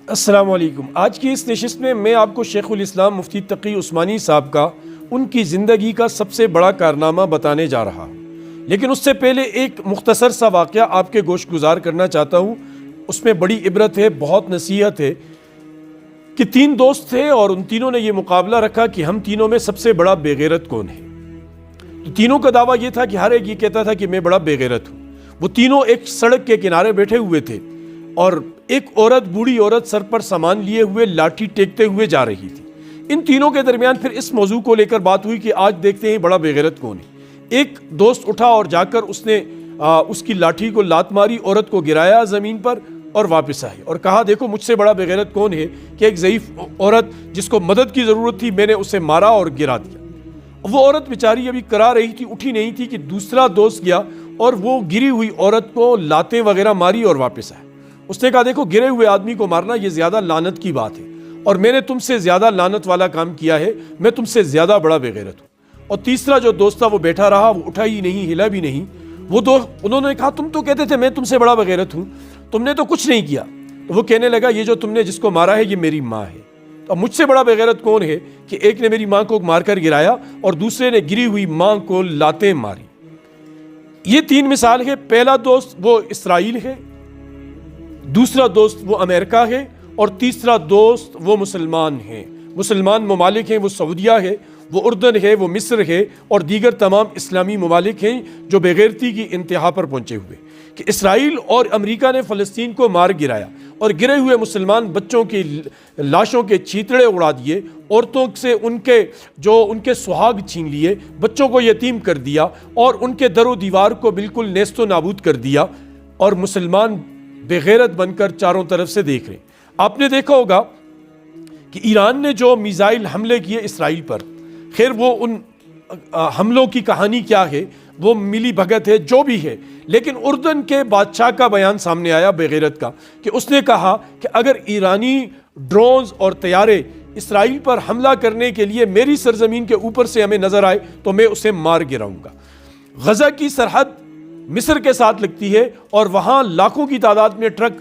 السلام علیکم۔ آج کی اس نشست میں آپ کو شیخ الاسلام مفتی تقی عثمانی صاحب کا ان کی زندگی کا سب سے بڑا کارنامہ بتانے جا رہا ہوں، لیکن اس سے پہلے ایک مختصر سا واقعہ آپ کے گوش گزار کرنا چاہتا ہوں۔ اس میں بڑی عبرت ہے، بہت نصیحت ہے کہ تین دوست تھے اور ان تینوں نے یہ مقابلہ رکھا کہ ہم تینوں میں سب سے بڑا بے غیرت کون ہے۔ تو تینوں کا دعویٰ یہ تھا کہ ہر ایک یہ کہتا تھا کہ میں بڑا بے غیرت ہوں۔ وہ تینوں ایک سڑک کے کنارے بیٹھے ہوئے تھے اور ایک عورت، بوڑھی عورت سر پر سامان لیے ہوئے لاٹھی ٹیکتے ہوئے جا رہی تھی۔ ان تینوں کے درمیان پھر اس موضوع کو لے کر بات ہوئی کہ آج دیکھتے ہیں بڑا بے غیرت کون ہے۔ ایک دوست اٹھا اور جا کر اس نے اس کی لاٹھی کو لات ماری، عورت کو گرایا زمین پر اور واپس آئے اور کہا دیکھو مجھ سے بڑا بے غیرت کون ہے کہ ایک ضعیف عورت جس کو مدد کی ضرورت تھی میں نے اسے مارا اور گرا دیا۔ وہ عورت بیچاری ابھی کرا رہی تھی، اٹھی نہیں تھی کہ دوسرا دوست گیا اور وہ گری ہوئی عورت کو لاتیں وغیرہ ماری اور واپس آئے۔ اس نے کہا دیکھو گرے ہوئے آدمی کو مارنا یہ زیادہ لعنت کی بات ہے اور میں نے تم سے زیادہ لعنت والا کام کیا ہے، میں تم سے زیادہ بڑا بے غیرت ہوں۔ اور تیسرا جو دوست تھا وہ بیٹھا رہا، وہ اٹھا ہی نہیں، ہلا بھی نہیں۔ وہ انہوں نے کہا تم تو کہتے تھے میں تم سے بڑا بے غیرت ہوں، تم نے تو کچھ نہیں کیا۔ تو وہ کہنے لگا یہ جو تم نے جس کو مارا ہے یہ میری ماں ہے۔ تو مجھ سے بڑا بے غیرت کون ہے کہ ایک نے میری ماں کو مار کر گرایا اور دوسرے نے گری ہوئی ماں کو لاتیں ماری۔ یہ تین مثال ہے۔ پہلا دوست وہ اسرائیل ہے، دوسرا دوست وہ امریکہ ہے اور تیسرا دوست وہ مسلمان ہیں۔ مسلمان ممالک ہیں، وہ سعودیہ ہے، وہ اردن ہے، وہ مصر ہے اور دیگر تمام اسلامی ممالک ہیں جو بے غیرتی کی انتہا پر پہنچے ہوئے کہ اسرائیل اور امریکہ نے فلسطین کو مار گرایا اور گرے ہوئے مسلمان بچوں کی لاشوں کے چیتڑے اڑا دیے، عورتوں سے ان کے سہاگ چھین لیے، بچوں کو یتیم کر دیا اور ان کے در و دیوار کو بالکل نیست و نابود کر دیا، اور مسلمان بے غیرت بن کر چاروں طرف سے دیکھ رہے ہیں۔ آپ نے دیکھا ہوگا کہ ایران نے جو میزائل حملے کیے اسرائیل پر، خیر وہ ان حملوں کی کہانی کیا ہے، وہ ملی بھگت ہے جو بھی ہے، لیکن اردن کے بادشاہ کا بیان سامنے آیا بے غیرت کا کہ اس نے کہا کہ اگر ایرانی ڈرونز اور طیارے اسرائیل پر حملہ کرنے کے لیے میری سرزمین کے اوپر سے ہمیں نظر آئے تو میں اسے مار گراؤں گا۔ غزہ کی سرحد مصر کے ساتھ لگتی ہے اور وہاں لاکھوں کی تعداد میں ٹرک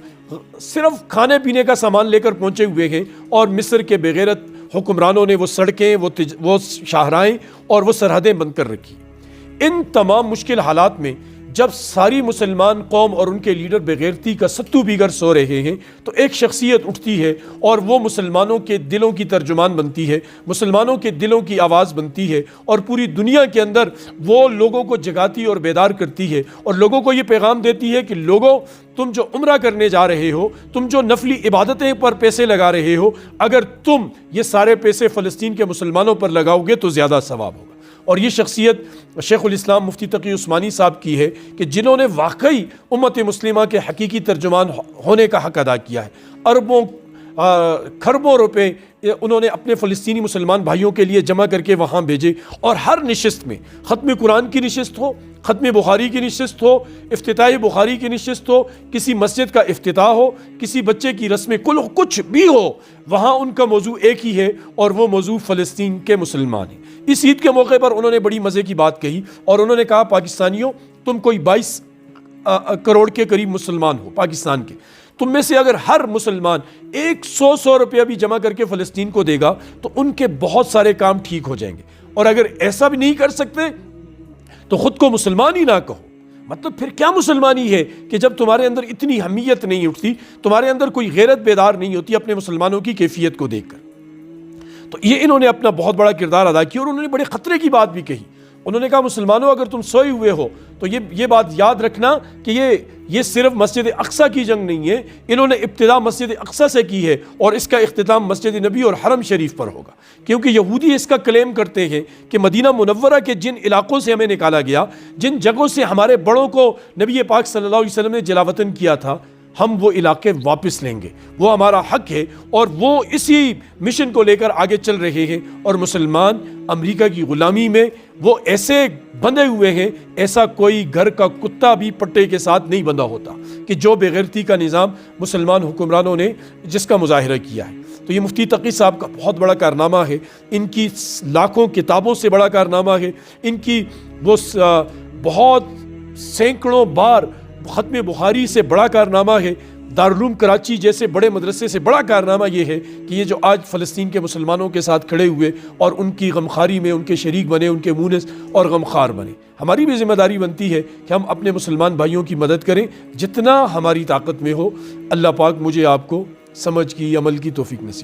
صرف کھانے پینے کا سامان لے کر پہنچے ہوئے ہیں اور مصر کے بے غیرت حکمرانوں نے وہ سڑکیں، وہ شاہراہیں اور وہ سرحدیں بند کر رکھی۔ ان تمام مشکل حالات میں جب ساری مسلمان قوم اور ان کے لیڈر بے غیرتی کا ستو بیگر سو رہے ہیں تو ایک شخصیت اٹھتی ہے اور وہ مسلمانوں کے دلوں کی ترجمان بنتی ہے، مسلمانوں کے دلوں کی آواز بنتی ہے اور پوری دنیا کے اندر وہ لوگوں کو جگاتی اور بیدار کرتی ہے اور لوگوں کو یہ پیغام دیتی ہے کہ لوگوں تم جو عمرہ کرنے جا رہے ہو، تم جو نفلی عبادتیں پر پیسے لگا رہے ہو، اگر تم یہ سارے پیسے فلسطین کے مسلمانوں پر لگاؤ گے تو زیادہ ثواب ہوگا۔ اور یہ شخصیت شیخ الاسلام مفتی تقی عثمانی صاحب کی ہے کہ جنہوں نے واقعی امت مسلمہ کے حقیقی ترجمان ہونے کا حق ادا کیا ہے۔ اربوں کھربوں روپے انہوں نے اپنے فلسطینی مسلمان بھائیوں کے لیے جمع کر کے وہاں بھیجے، اور ہر نشست میں ختم قرآن کی نشست ہو، ختم بخاری کی نشست ہو، افتتاح بخاری کی نشست ہو، کسی مسجد کا افتتاح ہو، کسی بچے کی رسم کل کچھ بھی ہو، وہاں ان کا موضوع ایک ہی ہے اور وہ موضوع فلسطین کے مسلمان ہیں۔ اس عید کے موقع پر انہوں نے بڑی مزے کی بات کہی اور انہوں نے کہا پاکستانیوں تم کوئی 22 کروڑ کے قریب مسلمان ہو پاکستان کے، تم میں سے اگر ہر مسلمان 100 روپیہ بھی جمع کر کے فلسطین کو دے گا تو ان کے بہت سارے کام ٹھیک ہو جائیں گے، اور اگر ایسا بھی نہیں کر سکتے تو خود کو مسلمان ہی نہ کہو۔ مطلب پھر کیا مسلمانی ہے کہ جب تمہارے اندر اتنی حمیت نہیں اٹھتی، تمہارے اندر کوئی غیرت بیدار نہیں ہوتی اپنے مسلمانوں کی کیفیت کو دیکھ کر۔ تو یہ انہوں نے اپنا بہت بڑا کردار ادا کیا اور انہوں نے بڑے خطرے کی بات بھی کہی۔ انہوں نے کہا مسلمانوں اگر تم سوئے ہوئے ہو تو یہ بات یاد رکھنا کہ یہ صرف مسجد اقصیٰ کی جنگ نہیں ہے، انہوں نے ابتدا مسجد اقصیٰ سے کی ہے اور اس کا اختتام مسجد نبی اور حرم شریف پر ہوگا، کیونکہ یہودی اس کا کلیم کرتے ہیں کہ مدینہ منورہ کے جن علاقوں سے ہمیں نکالا گیا، جن جگہوں سے ہمارے بڑوں کو نبی پاک صلی اللہ علیہ وسلم نے جلاوطن کیا تھا، ہم وہ علاقے واپس لیں گے، وہ ہمارا حق ہے، اور وہ اسی مشن کو لے کر آگے چل رہے ہیں۔ اور مسلمان امریکہ کی غلامی میں وہ ایسے بندھے ہوئے ہیں، ایسا کوئی گھر کا کتا بھی پٹے کے ساتھ نہیں بندھا ہوتا کہ جو بے غیرتی کا نظام مسلمان حکمرانوں نے جس کا مظاہرہ کیا ہے۔ تو یہ مفتی تقی صاحب کا بہت بڑا کارنامہ ہے، ان کی لاکھوں کتابوں سے بڑا کارنامہ ہے، ان کی وہ بہت سینکڑوں بار ختم بخاری سے بڑا کارنامہ ہے، دارالعلوم کراچی جیسے بڑے مدرسے سے بڑا کارنامہ یہ ہے کہ یہ جو آج فلسطین کے مسلمانوں کے ساتھ کھڑے ہوئے اور ان کی غمخواری میں ان کے شریک بنے، ان کے مونس اور غمخوار بنے۔ ہماری بھی ذمہ داری بنتی ہے کہ ہم اپنے مسلمان بھائیوں کی مدد کریں جتنا ہماری طاقت میں ہو۔ اللہ پاک مجھے آپ کو سمجھ کی، عمل کی توفیق نصیب